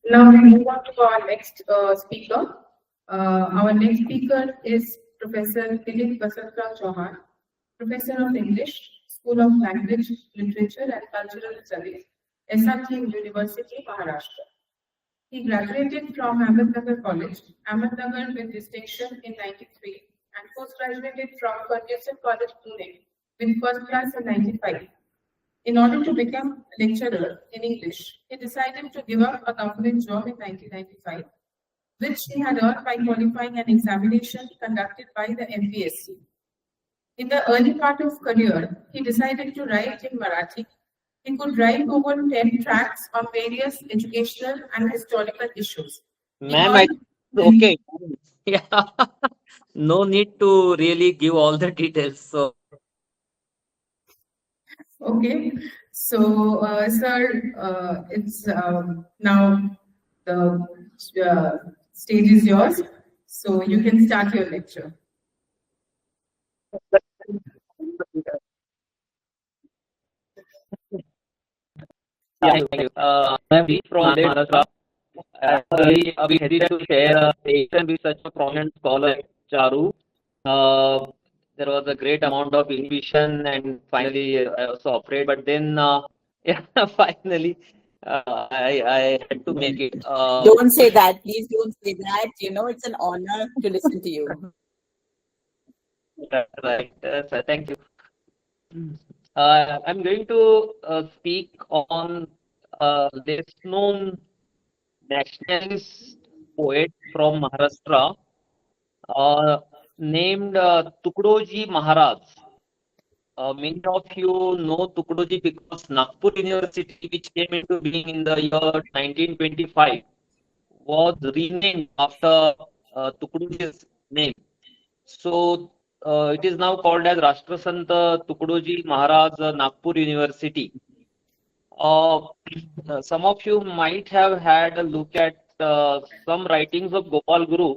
Now we move on to our next speaker. Our next speaker is Professor Dilip Vasantrao Chavan, Professor of English, School of Language, Literature and Cultural Studies, S.R.T.M University, Maharashtra. He graduated from Ahmednagar College, Ahmednagar with distinction in '93, and postgraduated from Ferguson College, Pune with first class in '95. In order to become lecturer in English, he decided to give up a government job in 1995, which he had earned by qualifying an examination conducted by the MPSC. In the early part of career, he decided to write in Marathi. He could write over 10 tracts on various educational and historical issues. Ma'am, okay. Yeah. No need to really give all the details. So okay, so sir, it's now the stage is yours, so you can start your lecture. yeah, thank you. I'm from Maharashtra. I'm really a bit hesitant to share a station with such a prominent scholar like Charu. There was a great amount of inhibition, and finally I was so afraid. But then, yeah, finally, I had to make it. Don't say that. Please don't say that. You know, it's an honor to listen to you. That's right. Thank you. I'm going to speak on less known nationalist poet from Maharashtra named Tukdoji Maharaj. Many of you know Tukdoji because Nagpur University, which came into being in the year 1925, was renamed after Tukdoji's name. So it is now called as Rashtrasant Tukdoji Maharaj Nagpur University. Some of you might have had a look at some writings of Gopal Guru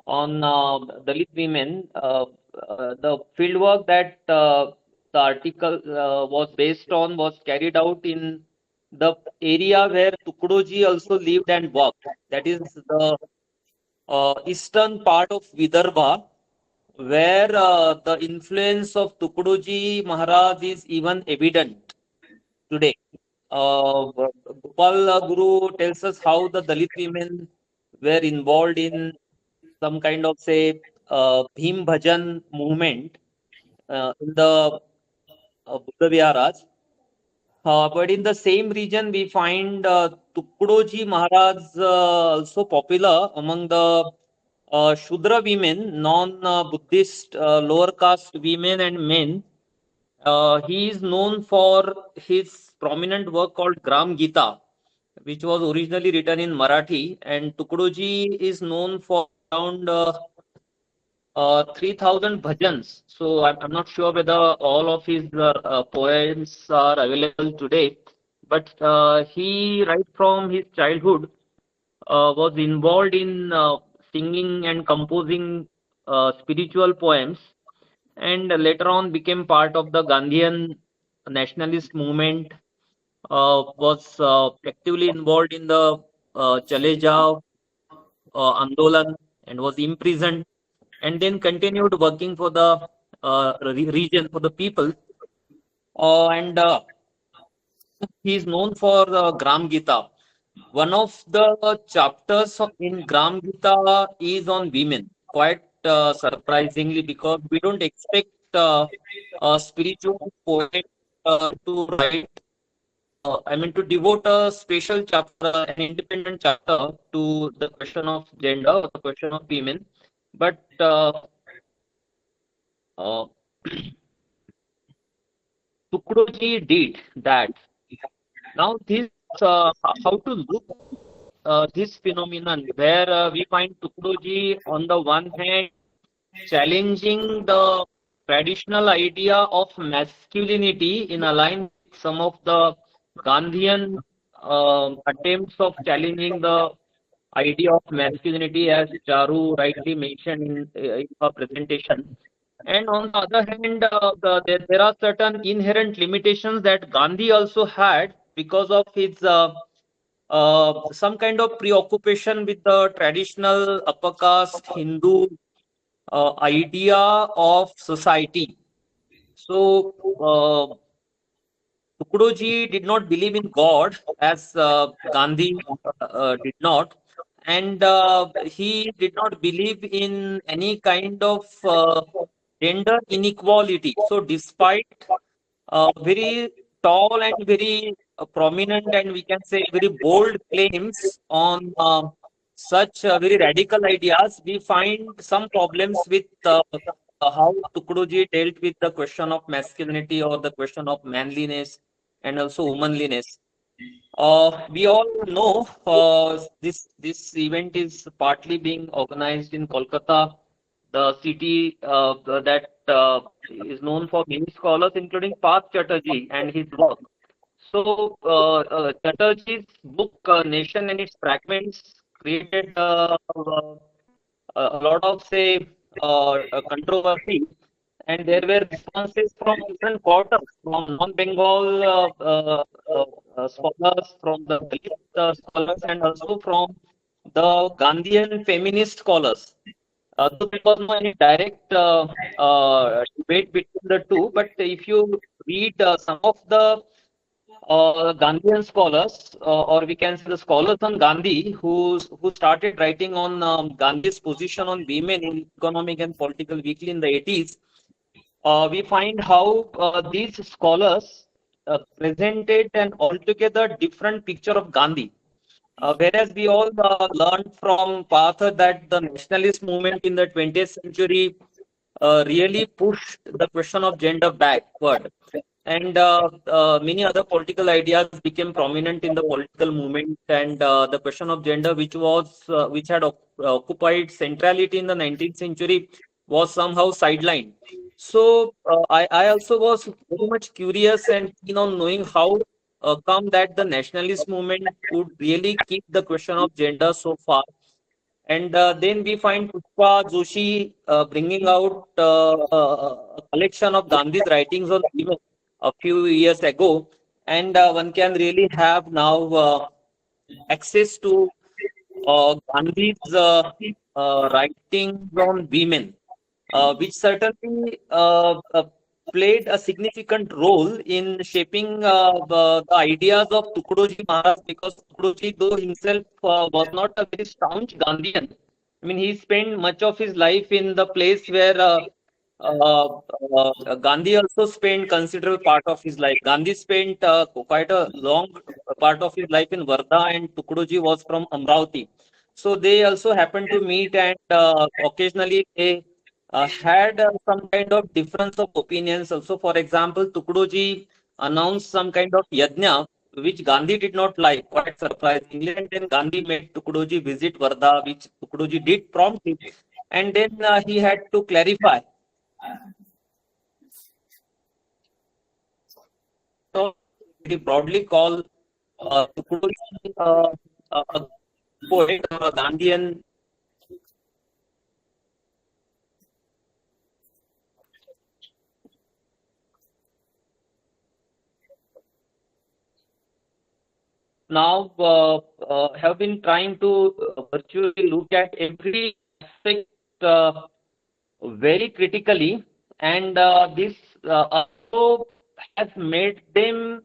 on Dalit women. The fieldwork that the article was based on was carried out in the area where Tukdoji also lived and worked. That is the eastern part of Vidarbha, where the influence of Tukdoji Maharaj is even evident today. Gopal Guru tells us how the Dalit women were involved in some kind of, say, Bhim Bhajan movement in the Buddha Viharas. But in the same region, we find Tukdoji Maharaj also popular among the Shudra women, non-Buddhist lower caste women and men. He is known for his prominent work called Gram Gita, which was originally written in Marathi, and Tukdoji is known for around 3,000 bhajans. So I'm not sure whether all of his poems are available today, but he, right from his childhood, was involved in singing and composing spiritual poems, and later on became part of the Gandhian nationalist movement, was actively involved in the Chale Jao Andolan and was imprisoned, and then continued working for the region, for the people. And he is known for Gram Gita. One of the chapters in Gram Gita is on women, quite surprisingly, because we don't expect a spiritual poet to write, to devote a special chapter, an independent chapter to the question of gender, the question of women. But Tukdoji did that. Now, this how to look this phenomenon, where we find Tukdoji on the one hand challenging the traditional idea of masculinity in alignment with some of the Gandhian attempts of challenging the idea of masculinity, as Charu rightly mentioned in her presentation. And on the other hand, there are certain inherent limitations that Gandhi also had because of his some kind of preoccupation with the traditional upper caste Hindu idea of society. So, Tukudoji did not believe in God as Gandhi did not, and he did not believe in any kind of gender inequality. So, despite very tall and very prominent, and we can say very bold claims on such very radical ideas, we find some problems with how Tukudoji dealt with the question of masculinity or the question of manliness and also womanliness. We all know this event is partly being organized in Kolkata, the city that is known for many scholars, including Parth Chatterjee and his work. So, Chatterjee's book, Nation and its Fragments, created a lot of, say, controversy, and there were responses from different quarters, from non-Bengal scholars, from the Dalit scholars, and also from the Gandhian feminist scholars. Though there was no any direct debate between the two, but if you read some of the Gandhian scholars, or we can say the scholars on Gandhi, who started writing on Gandhi's position on women in Economic and Political Weekly in the 80s, we find how these scholars presented an altogether different picture of Gandhi. Whereas we all learned from Partha that the nationalist movement in the 20th century really pushed the question of gender backward. And many other political ideas became prominent in the political movement, and the question of gender, which had occupied centrality in the 19th century, was somehow sidelined. So I also was very much curious and keen on knowing how come that the nationalist movement could really keep the question of gender so far. And then we find Pushpa Joshi bringing out a collection of Gandhi's writings on women a few years ago, and one can really have now access to Gandhi's writings on women, which certainly played a significant role in shaping the ideas of Tukudoji Maharaj, because Tukudoji, though himself was not a very staunch Gandhian, I mean, he spent much of his life in the place where Gandhi also spent considerable part of his life. Gandhi spent quite a long part of his life in Wardha, and Tukudoji was from Amravati. So they also happened to meet, and occasionally they had some kind of difference of opinions. Also, for example, Tukudoji announced some kind of yajna which Gandhi did not like, quite surprisingly. And then Gandhi made Tukudoji visit Wardha, which Tukudoji did promptly. And then he had to clarify. So we broadly call Tukudoji a poet or a Gandhian. Now have been trying to virtually look at every aspect very critically, and this also has made them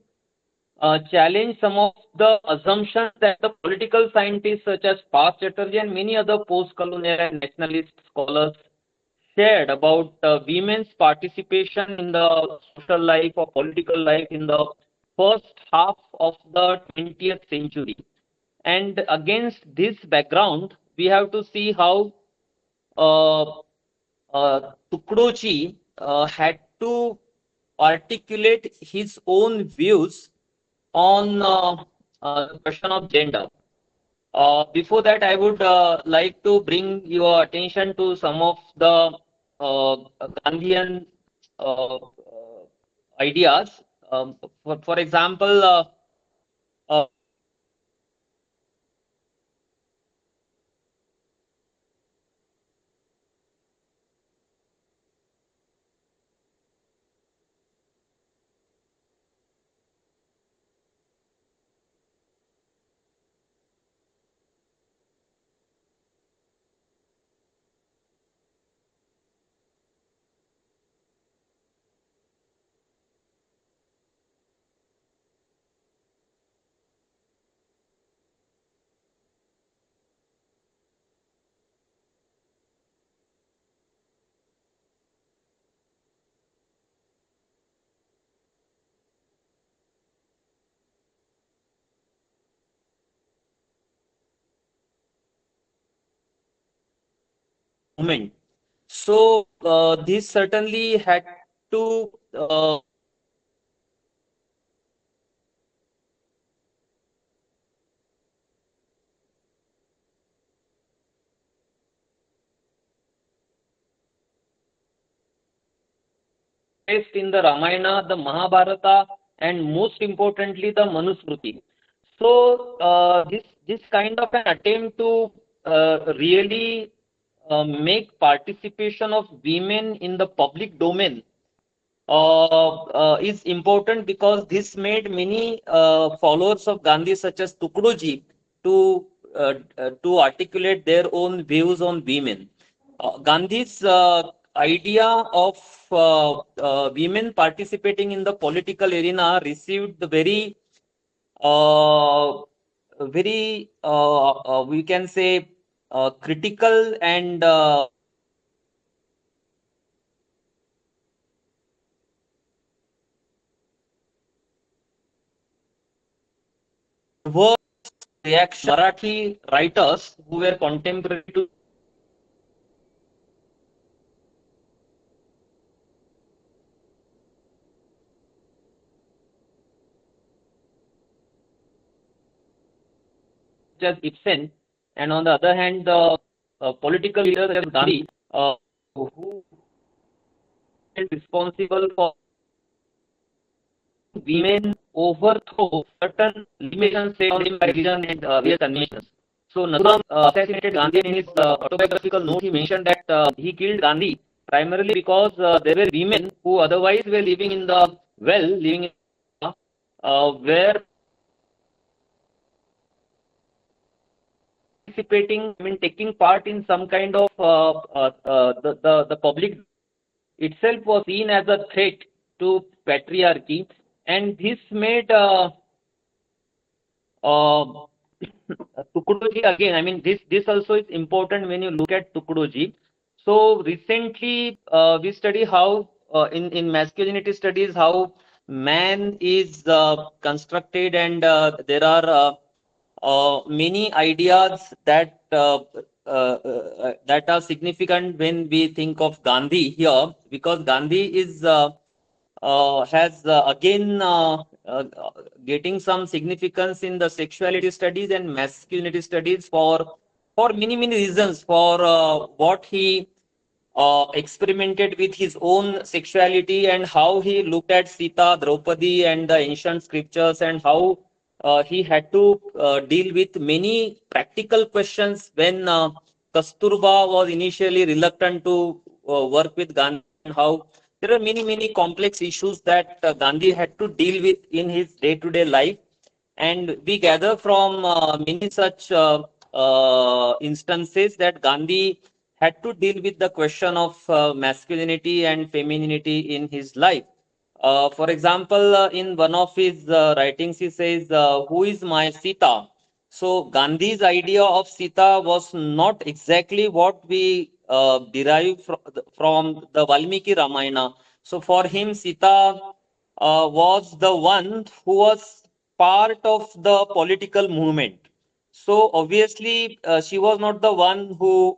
challenge some of the assumptions that the political scientists such as Parth Chatterjee and many other post-colonial and nationalist scholars shared about women's participation in the social life or political life in the first half of the 20th century. And against this background, we have to see how uh, Tukrochi had to articulate his own views on the question of gender. Before that, I would like to bring your attention to some of the Gandhian ideas. For example, uh, movement. So this certainly had to placed in the Ramayana, the Mahabharata, and most importantly, the Manusmriti. So this kind of an attempt to really make participation of women in the public domain is important because this made many followers of Gandhi, such as Tukroji, to articulate their own views on women. Gandhi's idea of women participating in the political arena received the uh, we can say critical and were reaction Marathi writers who were contemporary to as Ibsen, and on the other hand, the political leaders such as Gandhi, who were responsible for women overthrow certain limitations set on them by religion and various conventions. So Nathuram assassinated Gandhi, and in his autobiographical note. He mentioned that he killed Gandhi primarily because there were women who otherwise were living in the living in were participating, I mean, taking part in some kind of the public itself was seen as a threat to patriarchy, and this made uh, Tukroji again. I mean, this also is important when you look at Tukroji. So recently, we study how in masculinity studies how man is constructed, and there are many ideas that are significant when we think of Gandhi here, because Gandhi is has again getting some significance in the sexuality studies and masculinity studies for many reasons. For what he experimented with his own sexuality, and how he looked at Sita, Draupadi, and the ancient scriptures, and how he had to deal with many practical questions when Kasturba was initially reluctant to work with Gandhi, and how there are many complex issues that Gandhi had to deal with in his day-to-day life. And we gather from many such instances that Gandhi had to deal with the question of masculinity and femininity in his life. For example, in one of his writings, he says, "Who is my Sita?" So Gandhi's idea of Sita was not exactly what we derive from the Valmiki Ramayana. So for him, Sita was the one who was part of the political movement. So obviously, she was not the one who,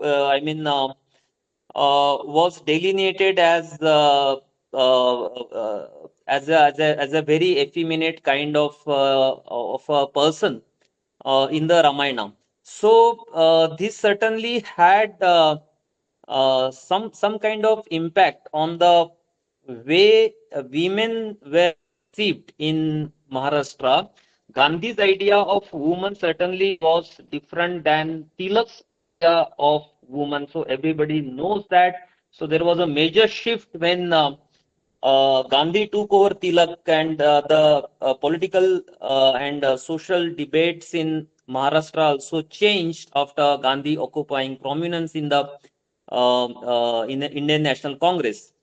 was delineated as a very effeminate kind of a person in the Ramayana. So this certainly had some kind of impact on the way women were perceived in Maharashtra. Gandhi's idea of woman certainly was different than Tilak's idea of woman. So everybody knows that. So there was a major shift when Gandhi took over Tilak, and the political and social debates in Maharashtra also changed after Gandhi occupying prominence in the Indian National Congress.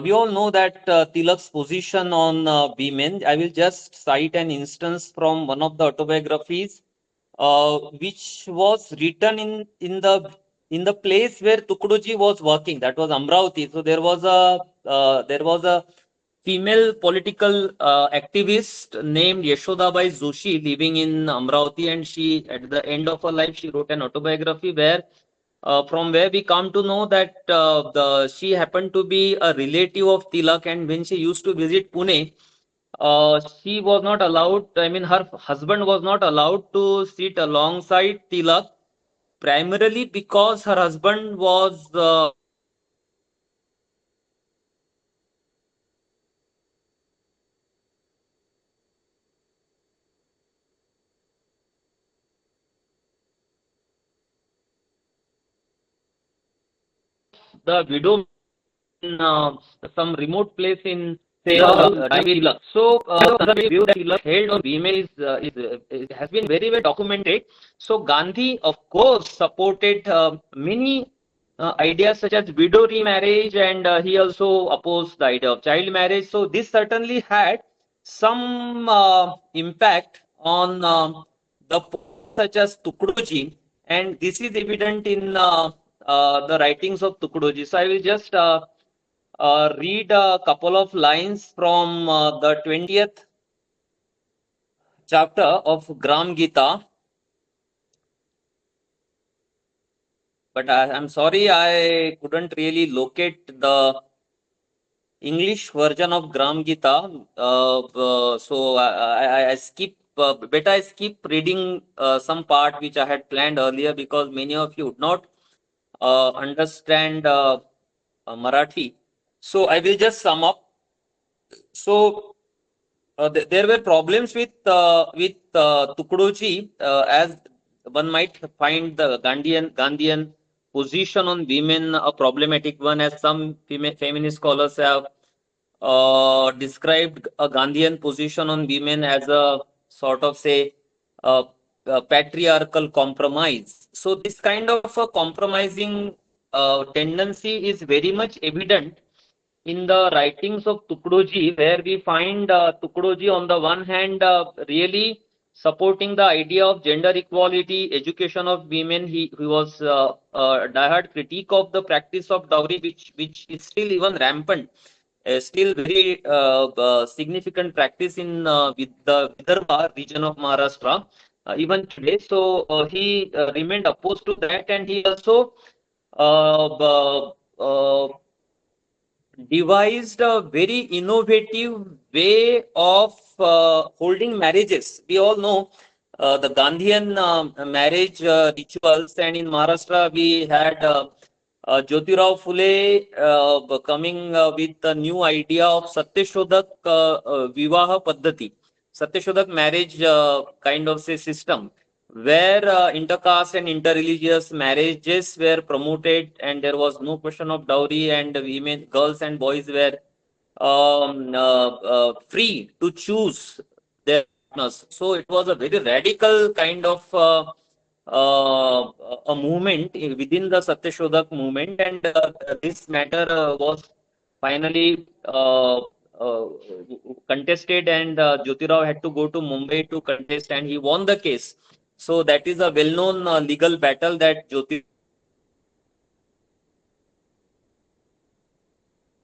We all know that Tilak's position on women. I will just cite an instance from one of the autobiographies, which was written in the place where Tukroji was working. That was Amravati. So there was a female political activist named Yashodabai Joshi living in Amravati, and she, at the end of her life, she wrote an autobiography where from where we come to know that she happened to be a relative of Tilak, and when she used to visit Pune, she was not allowed, I mean, her husband was not allowed to sit alongside Tilak, primarily because her husband was the widow in some remote place in say Tilak. So the view that Tilak held on women has been very well documented. So Gandhi, of course, supported many ideas such as widow remarriage, and he also opposed the idea of child marriage. So this certainly had some impact on the poets such as Tukdoji, and this is evident in the writings of Tukdoji. So I will just read a couple of lines from the 20th chapter of Gram Gita. But I'm sorry, I couldn't really locate the English version of Gram Gita. So I skip, better I skip reading some part which I had planned earlier, because many of you would not understand Marathi. So I will just sum up. So there were problems with Tukdoji, as one might find the Gandhian position on women a problematic one, as some feminist scholars have described a Gandhian position on women as a sort of, say, a patriarchal compromise. So this kind of a compromising tendency is very much evident in the writings of Tukdoji, where we find Tukdoji on the one hand really supporting the idea of gender equality, education of women. He was a diehard critique of the practice of dowry, which is still even rampant, still very significant practice in with the Vidarbha region of Maharashtra even today. So he remained opposed to that, and he also devised a very innovative way of holding marriages. We all know the Gandhian marriage rituals, and in Maharashtra we had Jyotirao Phule coming with a new idea of Satyashodak Vivaha Paddhati, Satyashodak marriage kind of say system, where intercaste and interreligious marriages were promoted, and there was no question of dowry, and women, girls, and boys were free to choose their partners. So it was a very radical kind of a movement within the Satyashodak movement, and this matter was finally contested, and Jyotirao had to go to Mumbai to contest, and he won the case. So that is a well-known legal battle that Jyotirao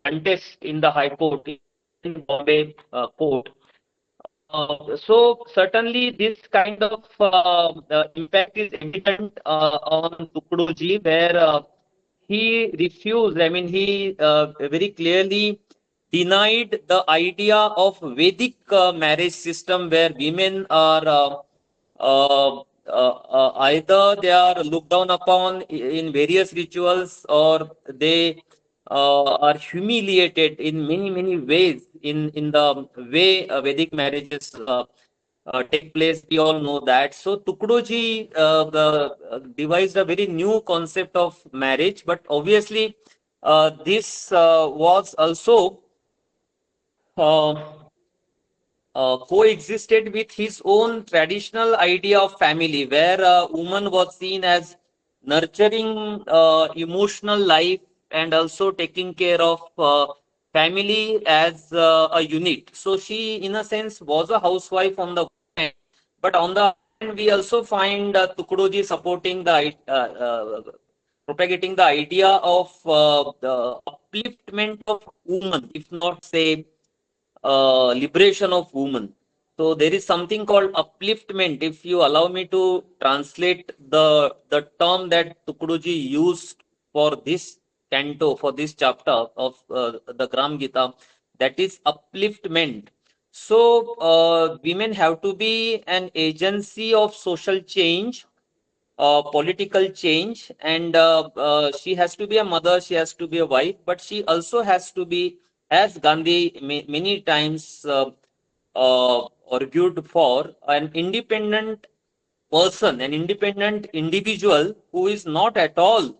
contest in the High Court, in Bombay court. So certainly this kind of impact is evident on Tukdoji, where he refused, I mean, he very clearly denied the idea of Vedic marriage system, where women are either they are looked down upon in various rituals, or they are humiliated in many ways in the way Vedic marriages take place. We all know that. So Tukdoji devised a very new concept of marriage, but obviously this was also coexisted with his own traditional idea of family, where a woman was seen as nurturing emotional life, and also taking care of family as a unit. So she, in a sense, was a housewife on the one hand, but on the other hand, we also find Tukdoji supporting propagating the idea of the upliftment of woman, if not say liberation of women. So there is something called upliftment. If you allow me to translate the term that Tukuduji used for this canto, for this chapter of the Gram Gita, that is upliftment. So women have to be an agency of social change, political change, and she has to be a mother, she has to be a wife, but she also has to be, as Gandhi many times argued for, an independent person, an independent individual who is not at all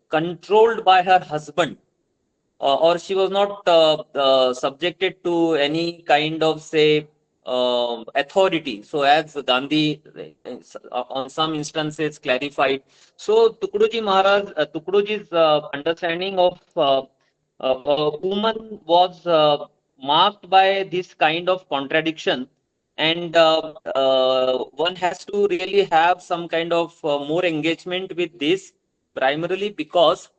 controlled by her husband, or she was not subjected to any kind of, say, authority. So as Gandhi on some instances clarified, so Tukuduji's understanding of a woman was marked by this kind of contradiction, and one has to really have some kind of more engagement with this, primarily because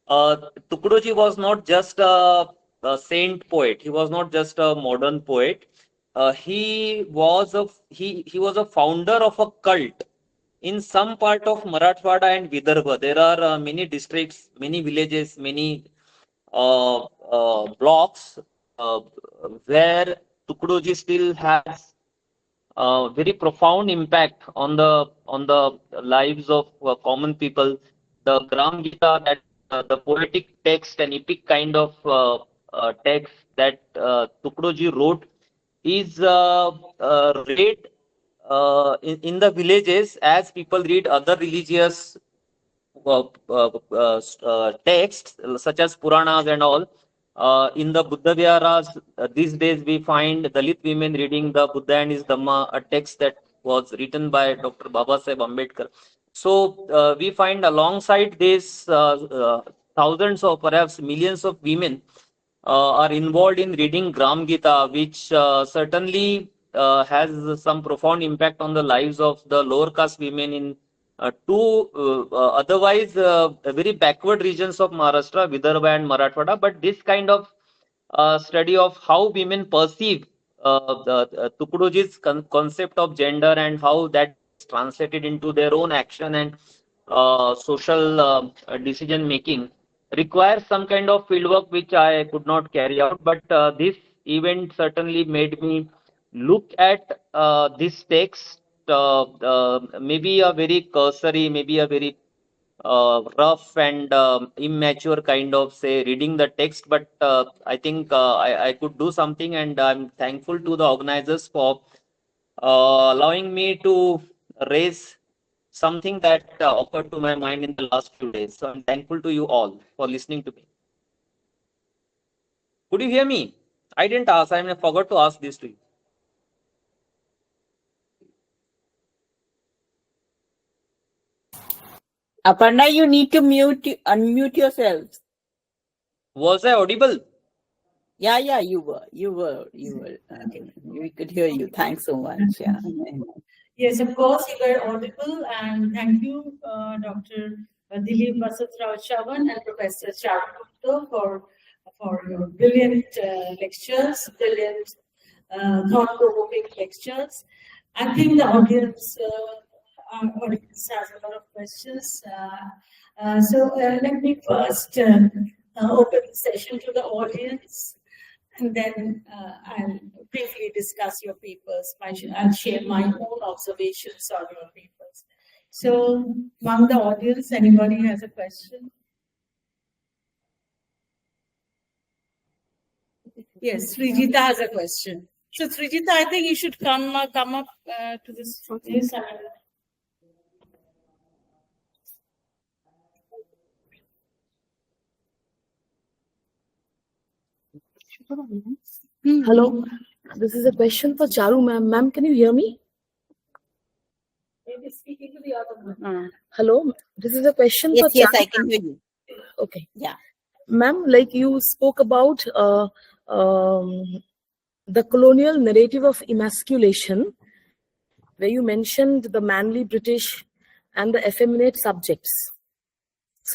Tukuduji was not just a saint poet. He was not just a modern poet. He was a founder of a cult in some part of Marathwada and Vidarbha. There are many districts, many villages, many blocks where Tukuduji still has very profound impact on the lives of common people. The Gram Gita, that the poetic text and epic kind of text that Tukuduji wrote, is read in the villages as people read other religious texts such as Puranas and all. In the Buddha Viharas, these days we find Dalit women reading the Buddha and his Dhamma, a text that was written by Dr. Babasaheb Ambedkar. So we find alongside this thousands or perhaps millions of women are involved in reading Gram Gita, which certainly has some profound impact on the lives of the lower caste women in two otherwise very backward regions of Maharashtra, Vidarbha and Marathwada. But this kind of study of how women perceive Tukuduji's concept of gender and how that is translated into their own action and social decision making requires some kind of fieldwork which I could not carry out. But this event certainly made me look at this text, maybe a very cursory, maybe a very rough and immature kind of, say, reading the text. But I think I could do something, and I'm thankful to the organizers for allowing me to raise something that occurred to my mind in the last few days. So I'm thankful to you all for listening to me. Could you hear me? I didn't ask. I forgot to ask this to you. Aparna, you need to unmute yourself. Was I audible? Yeah, you were. Okay. We could hear you. Thanks so much. Yeah. Yes, of course, you were audible, and thank you, Dr. Dilip Vasantrao Chavan and Professor Chavan for your brilliant lectures, brilliant thought-provoking lectures. I think the audience has a lot of questions. So let me first open the session to the audience, and then I'll briefly discuss your papers. I'll share my own observations on your papers. So, among the audience, anybody has a question? Yes, Srijita has a question. So, Srijita, I think you should come up to this place. Hello, this is a question for Charu ma'am. Ma'am, can you hear me? Maybe speaking to the other. Hello, this is a question for Charu. Yes, I can hear you. Okay. Yeah. Ma'am, like you spoke about the colonial narrative of emasculation, where you mentioned the manly British and the effeminate subjects.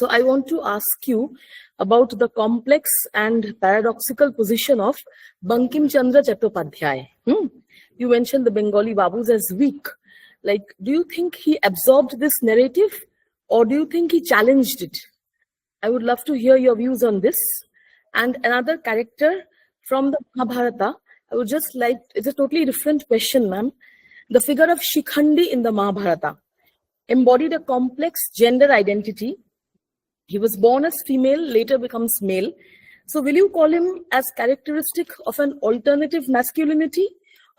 So I want to ask you about the complex and paradoxical position of Bankim Chandra Chattopadhyay. You mentioned the Bengali Babus as weak. Like, do you think he absorbed this narrative or do you think he challenged it? I would love to hear your views on this. And another character from the Mahabharata, I would just like, it's a totally different question, ma'am. The figure of Shikhandi in the Mahabharata embodied a complex gender identity. He was born as female, later becomes male. So will you call him as characteristic of an alternative masculinity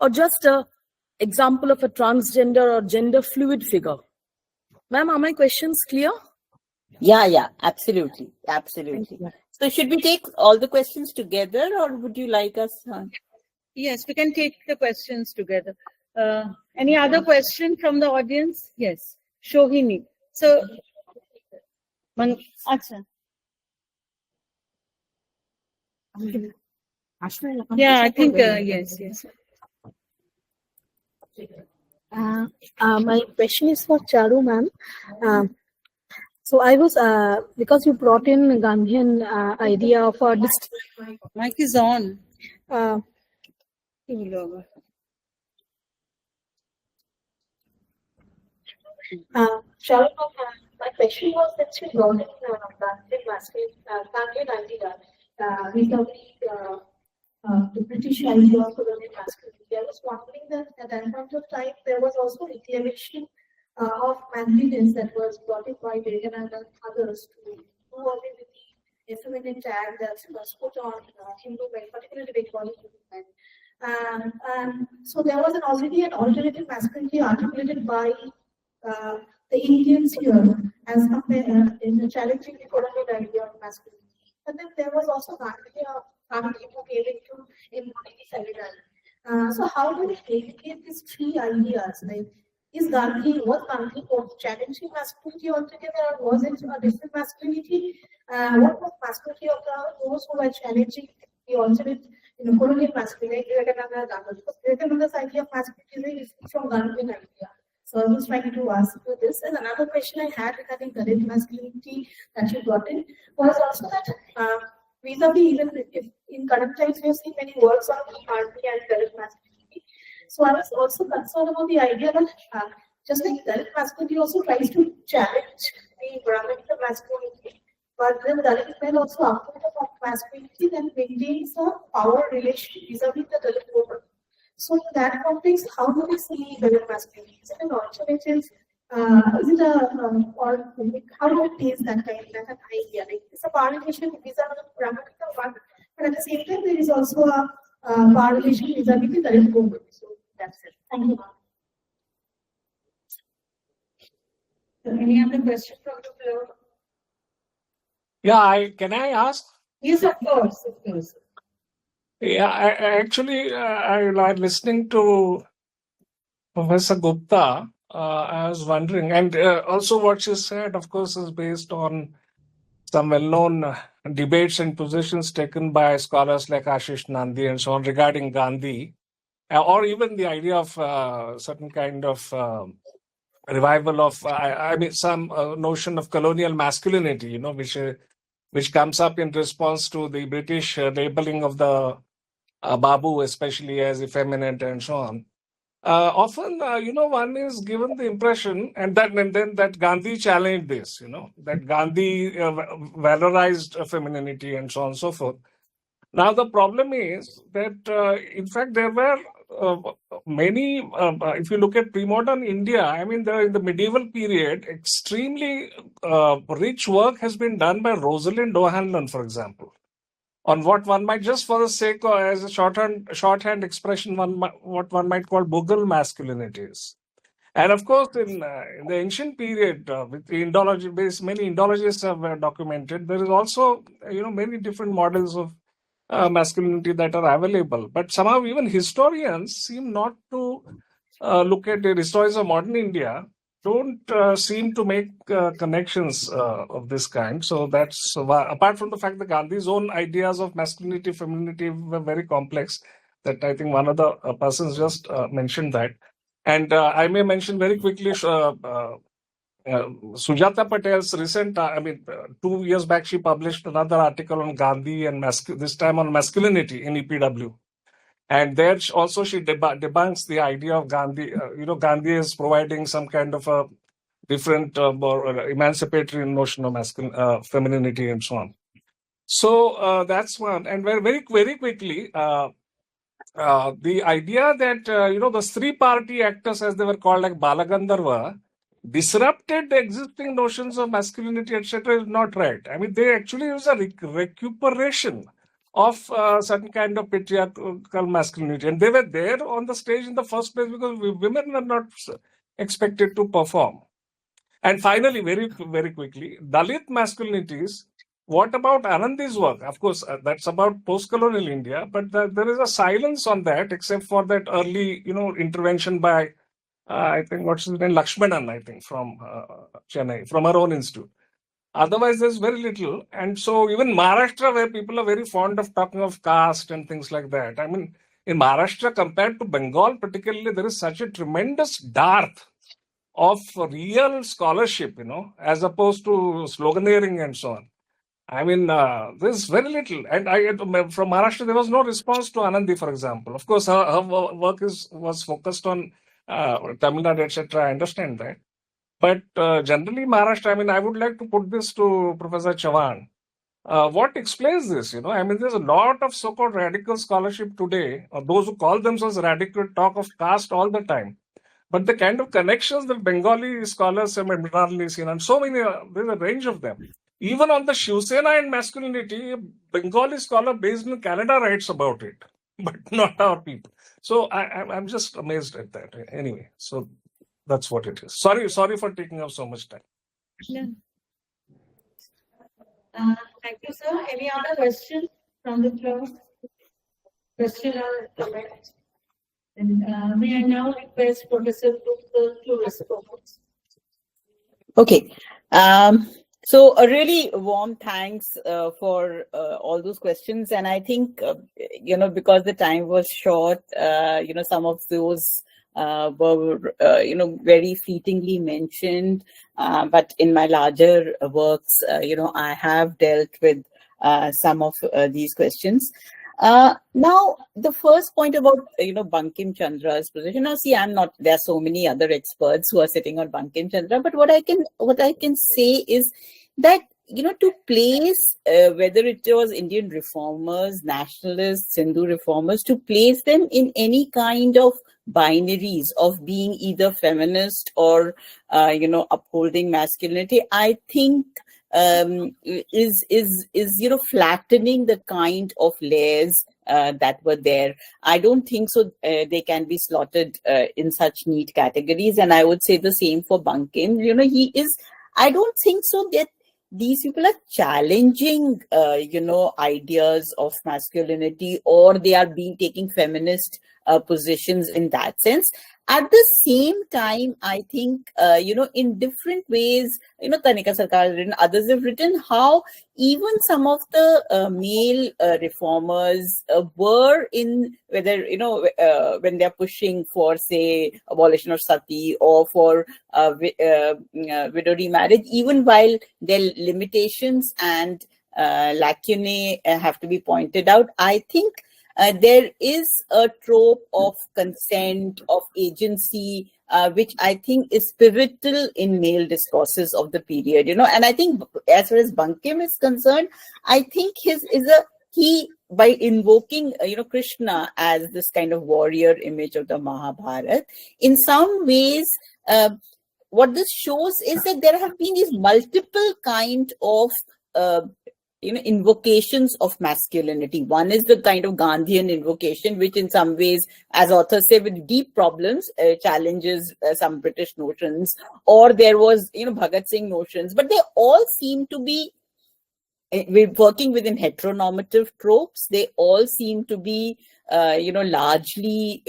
or just an example of a transgender or gender fluid figure? Ma'am, are my questions clear? Yeah, absolutely. So should we take all the questions together or would you like us? Yes, we can take the questions together. Any other question from the audience? Yes, Shohini. So, Acha. Yeah, I think yes. My question is for Charu, ma'am. So I was, because you brought in Gandhian idea of a Mic is on. Charu, my question was that you brought in Gandhian masculine idea vis-a-vis the British idea of colonial masculinity. I was wondering that at that point of time there was also reclamation of manliness that was brought in by Vivekananda and others to do away with the effeminate tag that was put on Hindu men, particularly Bengali men. So there was already an alternative masculinity articulated by the Indians here as in challenging the colonial idea of masculinity. But then there was also Gandhi who came into embody the feminine. So how do we relate these three ideas? Like, was Gandhi challenging masculinity altogether, or was it a different masculinity? What was masculinity of those who were challenging the alternate, colonial masculinity? Because Vivekananda's idea of masculinity is from Gandhian idea. So I was trying to ask you this. And another question I had regarding Dalit masculinity that you got in was also that vis-a-vis, even if in current times we have seen many works on Gandhi and Dalit masculinity. So I was also concerned about the idea that just like Dalit masculinity also tries to challenge the Brahminical masculinity, but then Dalit men also after the masculinity then maintains a power relation vis-a-vis the Dalit woman. So in that context, how do we see Dalit masculinity? Is it an alternative? Is it or how do we taste that kind of an idea? Like it's a power relation vis-a-vis the Brahminical one, but at the same time there is also a power relation vis-a-vis the Dalit woman. So that's it. Thank you. Any other question from the floor? Yeah, can I ask? Yes, of course. Yeah, I'm listening to Professor Gupta. I was wondering, and also what she said, of course, is based on some well-known debates and positions taken by scholars like Ashish Nandi and so on regarding Gandhi, or even the idea of certain kind of revival of, some notion of colonial masculinity, which comes up in response to the British labeling of the Babu, especially as effeminate and so on. Often, one is given the impression, and then that Gandhi challenged this, that Gandhi valorized femininity and so on and so forth. Now, the problem is that, in fact, there were many, if you look at pre-modern India, in the medieval period, extremely rich work has been done by Rosalind O'Hanlon, for example, on what one might, just for the sake of, as a shorthand expression, what one might call Mughal masculinities. And of course, in the ancient period, with the Indology-based, many Indologists have documented, there is also, many different models of masculinity that are available. But somehow even historians seem not to look at the historians of modern India, don't seem to make connections of this kind. So that's, apart from the fact that Gandhi's own ideas of masculinity, femininity were very complex, that I think one of the persons just mentioned that. And I may mention very quickly Sujata Patel's recent, 2 years back, she published another article on Gandhi and this time on masculinity in EPW. And there also she debunks the idea of Gandhi. Gandhi is providing some kind of a different, more emancipatory notion of femininity and so on. So that's one. And very, very quickly, the idea that, the three party actors, as they were called, like Balagandharva, disrupted the existing notions of masculinity, etc., is not right. I mean, they actually use a recuperation of certain kind of patriarchal masculinity. And they were there on the stage in the first place because women were not expected to perform. And finally, very, very quickly, Dalit masculinities. What about Anandi's work? Of course, that's about post-colonial India, but there is a silence on that, except for that early, intervention by, I think, what's his name, Lakshmanan, I think, from Chennai, from our own institute. Otherwise, there's very little. And so even Maharashtra, where people are very fond of talking of caste and things like that, I mean, in Maharashtra, compared to Bengal particularly, there is such a tremendous dearth of real scholarship, as opposed to sloganeering and so on. I mean, there's very little. And from Maharashtra, there was no response to Anandi, for example. Of course, her work was focused on Tamil Nadu, etc. I understand that. But generally, Maharashtra, I would like to put this to Professor Chavan. What explains this? There's a lot of so-called radical scholarship today, or those who call themselves radical talk of caste all the time. But the kind of connections that Bengali scholars have seen, and so many, there's a range of them. Even on the Shiv Sena and masculinity, a Bengali scholar based in Canada writes about it, but not our people. So I'm just amazed at that. Anyway, so that's what it is. Sorry for taking up so much time. Thank you, sir. Any other question from the floor? Question or comment? And may I now request Professor Gupta to respond? Okay. So a really warm thanks for all those questions. And I think, because the time was short, some of those were, very fleetingly mentioned. But in my larger works, I have dealt with some of these questions. Now, the first point about, Bankim Chandra's position. Now, see, there are so many other experts who are sitting on Bankim Chandra, but what I can say is that, to place, whether it was Indian reformers, nationalists, Hindu reformers, to place them in any kind of binaries of being either feminist or, upholding masculinity, I think, is flattening the kind of layers that were there. I don't think so they can be slotted in such neat categories. And I would say the same for Bankim. I don't think so that these people are challenging, ideas of masculinity, or they are taking feminist positions in that sense. At the same time, I think, in different ways, Tanika Sarkar has written, others have written how even some of the male reformers were in, whether, when they're pushing for, say, abolition of sati or for widow remarriage, even while their limitations and lacunae have to be pointed out, I think there is a trope of consent, of agency, which I think is pivotal in male discourses of the period, and I think as far as Bankim is concerned, I think he, by invoking, Krishna as this kind of warrior image of the Mahabharata, in some ways, what this shows is that there have been these multiple kind of invocations of masculinity. One is the kind of Gandhian invocation, which in some ways, as authors say, with deep problems, challenges some British notions, or there was, Bhagat Singh notions, but they all seem to be working within heteronormative tropes. They all seem to be, largely,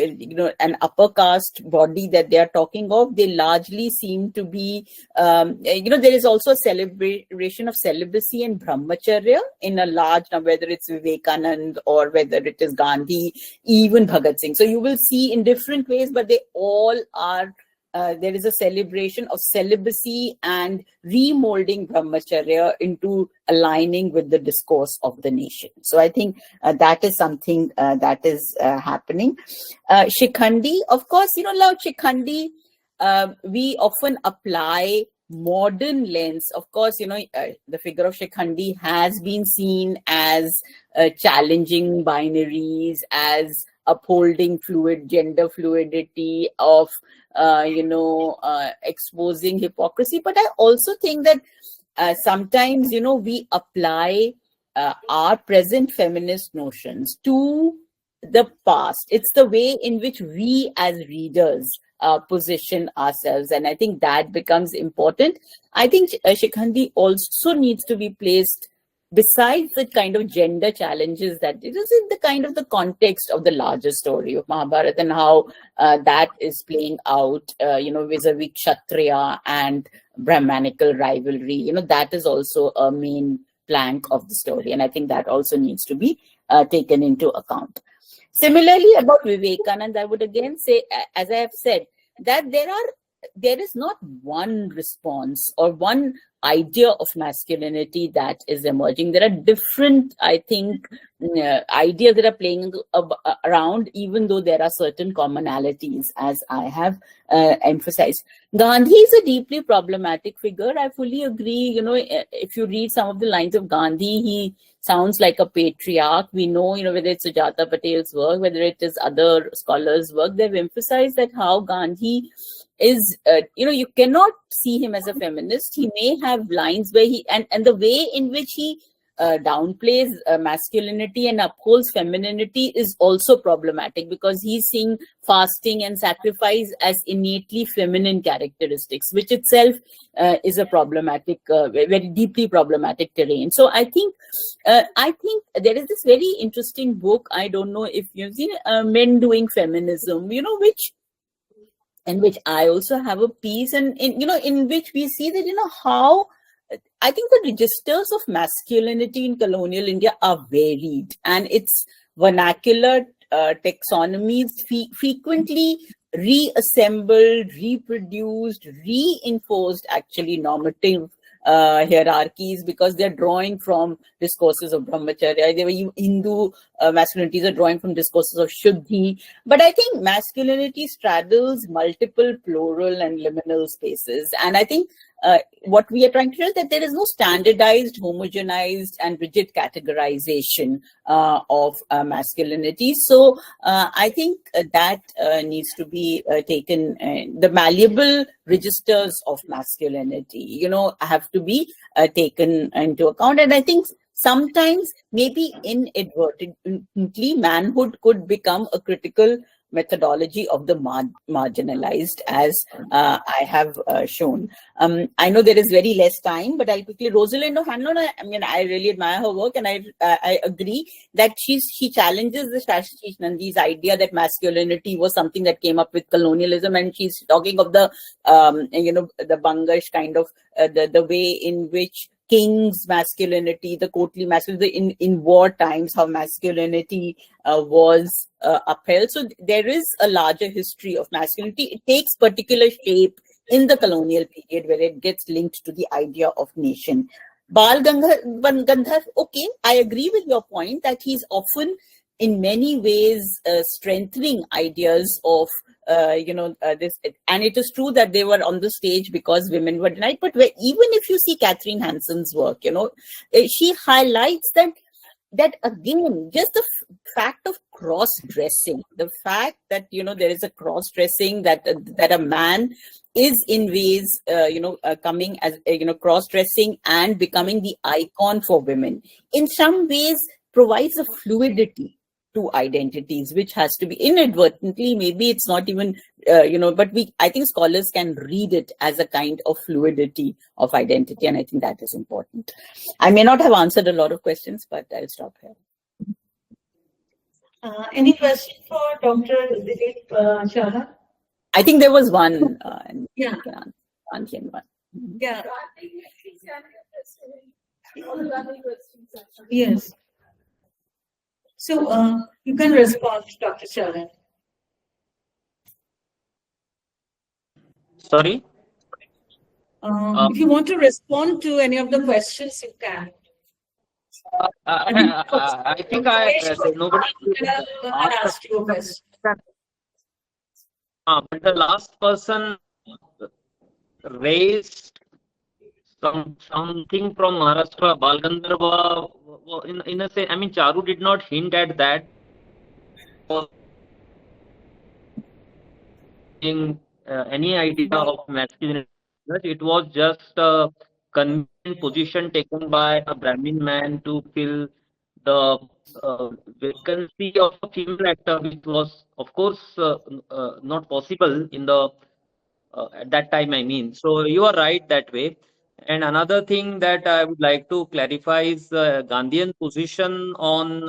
an upper caste body that they are talking of. They largely seem to be, there is also a celebration of celibacy and brahmacharya in a large number, whether it's Vivekanand or whether it is Gandhi, even Bhagat Singh. So you will see in different ways, but they all are there is a celebration of celibacy and remolding brahmacharya into aligning with the discourse of the nation. So I think that is something that is happening. Shikhandi, of course, now Shikhandi, we often apply modern lens. Of course, the figure of Shikhandi has been seen as challenging binaries, as upholding gender fluidity, of exposing hypocrisy. But I also think that sometimes we apply our present feminist notions to the past. It's the way in which we as readers position ourselves, and I think that becomes important. I think Shikhandi also needs to be placed besides the kind of gender challenges that it is in the kind of the context of the larger story of Mahabharata and how that is playing out, vis-a-vis Kshatriya and Brahmanical rivalry. That is also a main plank of the story, and I think that also needs to be taken into account. Similarly, about Vivekananda, I would again say, as I have said, that there is not one response or one idea of masculinity that is emerging. There are different, I think, ideas that are playing around, even though there are certain commonalities, as I have emphasized. Gandhi is a deeply problematic figure. I fully agree. If you read some of the lines of Gandhi, he sounds like a patriarch. We know, whether it's Sujata Patel's work, whether it is other scholars' work, they've emphasized that how Gandhi is, you cannot see him as a feminist. He may have lines where and the way in which he downplays masculinity and upholds femininity is also problematic, because he's seeing fasting and sacrifice as innately feminine characteristics, which itself is a problematic, very deeply problematic terrain. So I think there is this very interesting book. I don't know if you've seen Men Doing Feminism, in which I also have a piece, and in which we see that how I think the registers of masculinity in colonial India are varied, and its vernacular taxonomies frequently reassembled, reproduced, reinforced actually normative hierarchies, because they're drawing from discourses of brahmacharya. They were Hindu masculinities are drawing from discourses of shuddhi. But I think masculinity straddles multiple plural and liminal spaces. And I think what we are trying to show is that there is no standardized, homogenized, and rigid categorization of masculinity. So I think that needs to be taken. The malleable registers of masculinity, have to be taken into account. And I think sometimes, maybe inadvertently, manhood could become a critical methodology of the marginalized, as I have shown. I know there is very less time, but I'll quickly, Rosalind O'Hanlon, I really admire her work, and I agree that she challenges the Shashi Nandi's idea that masculinity was something that came up with colonialism, and she's talking of the the Bangash kind of the way in which king's masculinity, the courtly masculinity in war times, how masculinity was upheld. So there is a larger history of masculinity. It takes particular shape in the colonial period, where it gets linked to the idea of nation. Bal Gandhar, okay, I agree with your point that he's often in many ways strengthening ideas of this, and it is true that they were on the stage because women were denied. But even if you see Catherine Hanson's work, she highlights that again, just the fact of cross-dressing, the fact that there is a cross-dressing, that a man is in ways coming as cross-dressing and becoming the icon for women, in some ways provides a fluidity to identities, which has to be inadvertently, maybe it's not even, but I think scholars can read it as a kind of fluidity of identity. And I think that is important. I may not have answered a lot of questions, but I'll stop here. Any question for Dr. Dilip Chavan? I think there was one. Yeah. One. Yeah. Yes. So you can respond, Dr. Chavan. Sorry. If you want to respond to any of the questions, you can. I think nobody I asked you a question. But the last person raised something from Maharashtra, Balgandharva. In a sense, I mean, Charu did not hint at that. Any idea of masculinity? It was just a convenient position taken by a Brahmin man to fill the vacancy of a female actor, which was, of course, not possible in the at that time, I mean. So you are right that way. And another thing that I would like to clarify is Gandhian position on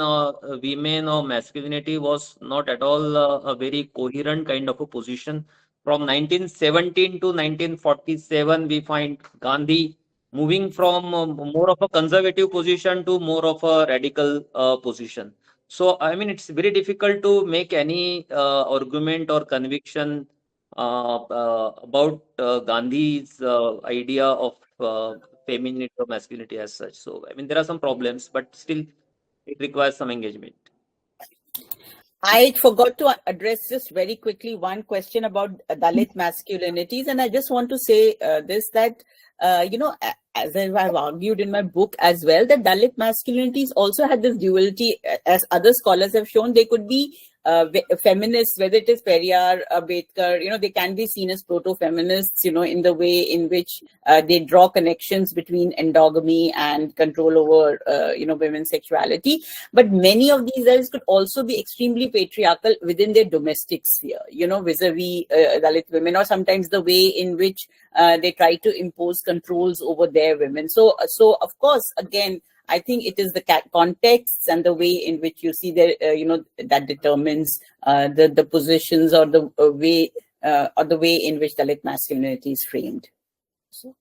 women or masculinity was not at all a very coherent kind of a position. From 1917 to 1947, we find Gandhi moving from more of a conservative position to more of a radical position. So, I mean, it's very difficult to make any argument or conviction about Gandhi's idea of femininity or masculinity as such. So, I mean, there are some problems, but still it requires some engagement. I forgot to address just very quickly one question about Dalit masculinities. And I just want to say this, that, as I've argued in my book as well, that Dalit masculinities also had this duality, as other scholars have shown. They could be feminists, whether it is Periyar, Ambedkar, they can be seen as proto-feminists, in the way in which they draw connections between endogamy and control over, women's sexuality. But many of these guys could also be extremely patriarchal within their domestic sphere, vis-a-vis Dalit women, or sometimes the way in which they try to impose controls over their women. So of course, again, I think it is the context and the way in which you see that, that determines the positions or the way in which Dalit masculinity is framed. So.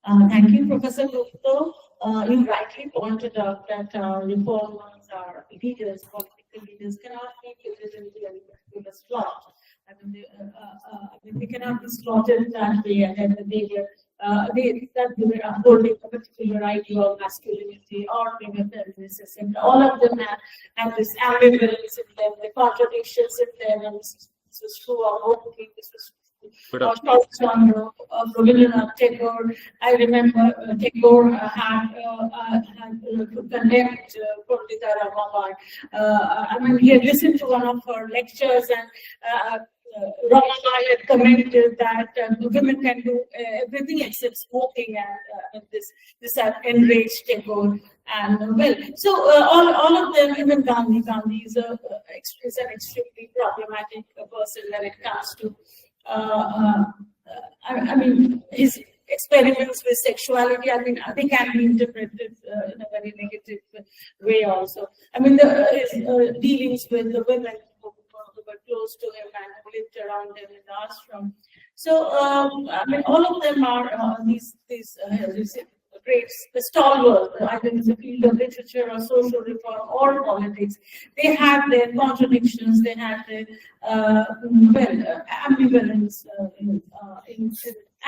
Thank you, Professor Gupta. You rightly pointed out that reformers are leaders, political leaders cannot be fitted into a slot. I mean, they cannot be slotted that way, and they were holding a particular idea of masculinity or being a feminist, and all of them have this ambivalence in them, the contradictions in them, and this was true of Hopi, this was of Rabindranath Tagore. I remember Tagore had to connect Pandita Ramabai. I mean, he had listened to one of her lectures, and Ramabai had commented that women can do everything except smoking, and this had enraged Tagore. And so all of them, even Gandhi is an extremely problematic person when it comes to. I mean, his experiments with sexuality, I mean, they can be interpreted in a very negative way also. I mean, his dealings with the women who were close to him and who lived around him in the ashram. So, I mean, all of them are these great stalwarts, either in the field of literature or social reform or politics. They had their contradictions, they had their ambivalence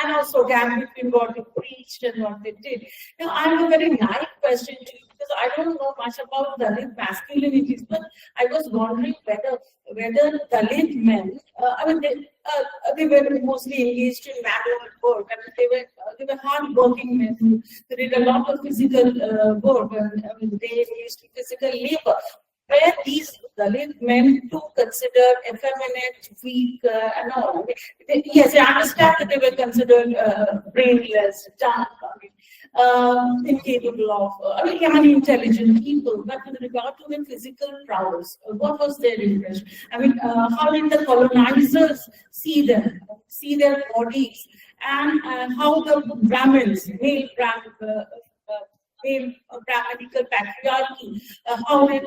and also gap between what they preached and what they did. Now, I have a very naive question to you, because I don't know much about Dalit masculinities, but I was wondering whether Dalit men, they were mostly engaged in manual work, and they were hard-working men who did a lot of physical work, and they engaged in physical labor. Where these Dalit men do consider effeminate, weak, and all. Yes, I understand that they were considered brainless, dumb, incapable of, intelligent people. But with regard to their physical prowess, what was their impression? I mean, how did the colonizers see them, see their bodies, and how the Brahmins, male Brahmanical patriarchy, how did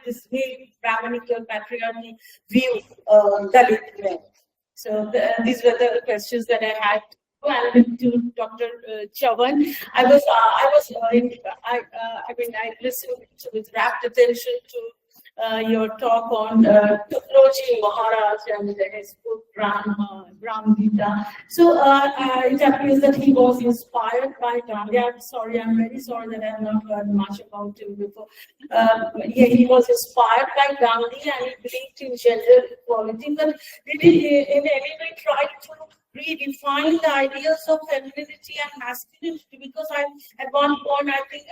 this male Brahmanical patriarchy view Dalit men? So these were the questions that I had to Dr. Chavan. I listened with rapt attention to your talk on Tuklojee Maharaj and his book Ram Gita. So it appears that he was inspired by Gandhi. I'm very sorry that I have not heard much about him before. Yeah, he was inspired by Gandhi and he believed in gender equality, but did he in any way try to redefine the ideas of femininity and masculinity? Because at one point I think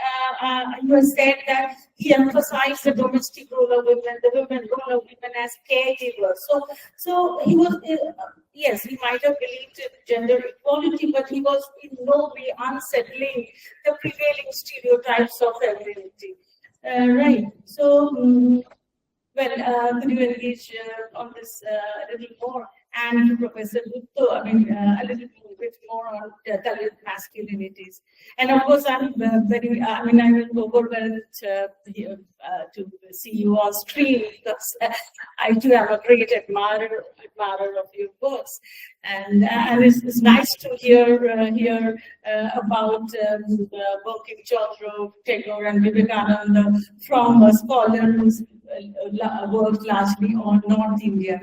you have said that he emphasized the domestic role of women, the role of women as caregivers. So he was yes, he might have believed in gender equality, but he was in no way unsettling the prevailing stereotypes of femininity. Right. So could you engage on this a little more? And Professor Gupta, a little bit more on Dalit masculinities. And of course, I'm overwhelmed to see you on stream because I too am a great admirer of your books. And it's nice to hear about Bankim Chandra Tagore and Vivekananda from a scholar who's worked largely on North Indian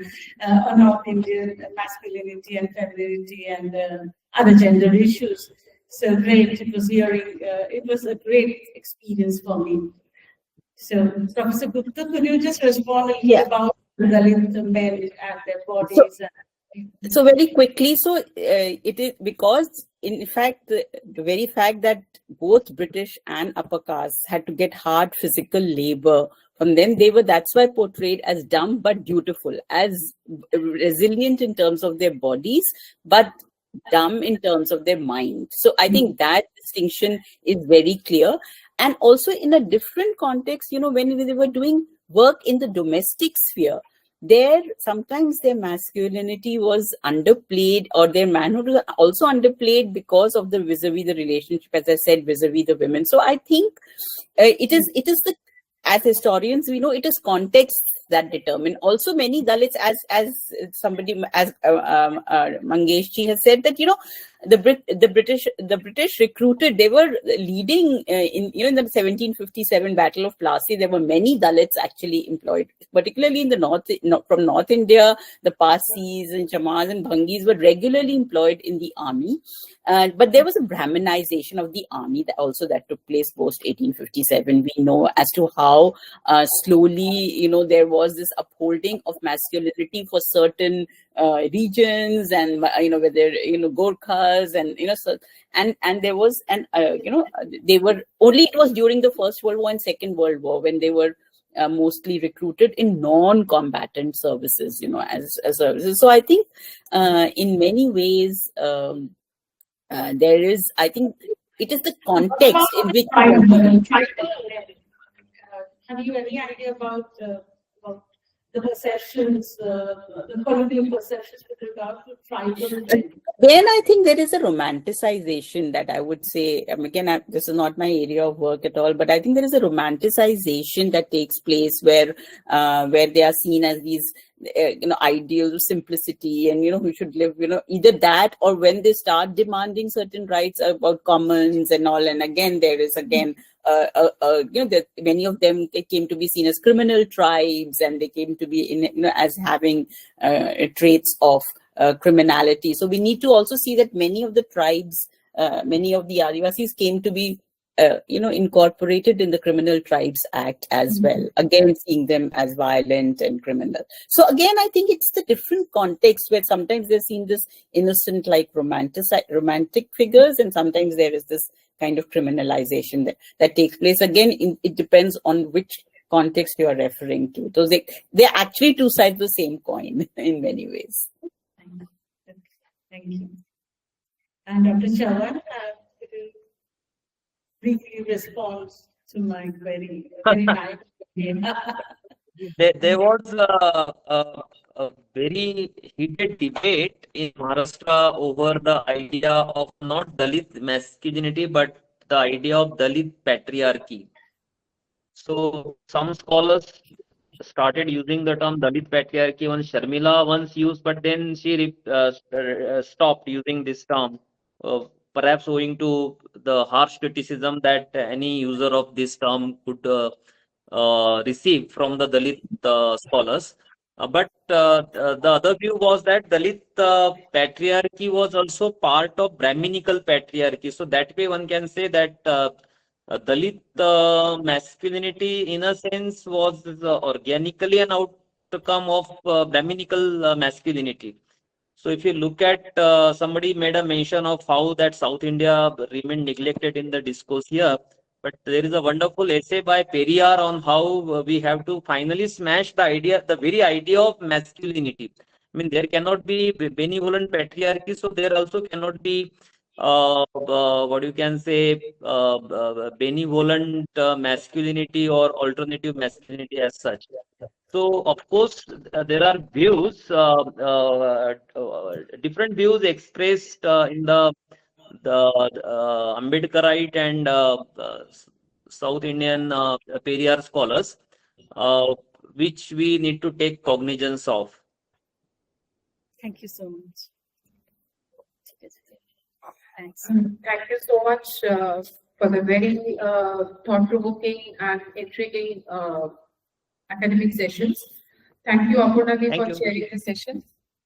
masculinity and femininity and other gender issues. So great! It was a great experience for me. So, Professor Gupta, could you just respond a little about Dalit men and their bodies? So very quickly, so it is because, in fact, the very fact that both British and upper castes had to get hard physical labor from them, that's why portrayed as dumb but dutiful, as resilient in terms of their bodies, but dumb in terms of their mind. So I think that distinction is very clear. And also in a different context, when they were doing work in the domestic sphere, sometimes their masculinity was underplayed, or their manhood was also underplayed because of the vis-a-vis the relationship, as I said, vis-a-vis the women. So I think it is as historians, we know it is context that determine. Also, many Dalits, as Mangeshji has said, that the British recruited. They were leading in the 1757 Battle of Plassey. There were many Dalits actually employed, particularly in the north, from North India. The Parsis and Chamars and Bhangis were regularly employed in the army. But there was a Brahminization of the army that took place post 1857. We know as to how slowly, there was this upholding of masculinity for certain regions, and whether Gorkhas and and there was they were only. It was during the First World War and Second World War when they were mostly recruited in non-combatant services, as services. So I think in many ways. There is, I think, it is the context in which. Have you any idea about the perceptions, the colonial perceptions with regard to tribal? Then I think there is a romanticization that I would say. Again, this is not my area of work at all, but I think there is a romanticization that takes place where they are seen as these ideals of simplicity, and who should live, either that, or when they start demanding certain rights about commons and all. And again, there is many of them, they came to be seen as criminal tribes, and they came to be as having traits of criminality. So we need to also see that many of the tribes, many of the Adivasis came to be incorporated in the Criminal Tribes Act as well. Again, seeing them as violent and criminal. So again, I think it's the different context where sometimes they're seen this innocent, like romantic figures, and sometimes there is this kind of criminalization that takes place. Again, it depends on which context you are referring to. So they're actually two sides of the same coin in many ways. Thank you. And Dr. Chavan, briefly responds to my query. Very nice. There was a very heated debate in Maharashtra over the idea of not Dalit masculinity, but the idea of Dalit patriarchy. So some scholars started using the term Dalit patriarchy. When Sharmila once used, but then she stopped using this term. Perhaps owing to the harsh criticism that any user of this term could received from the Dalit scholars. But the other view was that Dalit patriarchy was also part of Brahminical patriarchy. So that way one can say that Dalit masculinity, in a sense, was organically an outcome of Brahminical masculinity. So if you look at somebody made a mention of how that South India remained neglected in the discourse here, but there is a wonderful essay by Periyar on how we have to finally smash the idea, the very idea of masculinity. I mean, there cannot be benevolent patriarchy, so there also cannot be what you can say benevolent masculinity or alternative masculinity as such. So, of course, there are views, different views expressed in the Ambedkarite and South Indian Periyar scholars, uh, which we need to take cognizance of. Thank you so much. Thanks. Thank you so much for the very thought-provoking and intriguing academic sessions. Thank you, Aparna, Thank for you. chairing the session.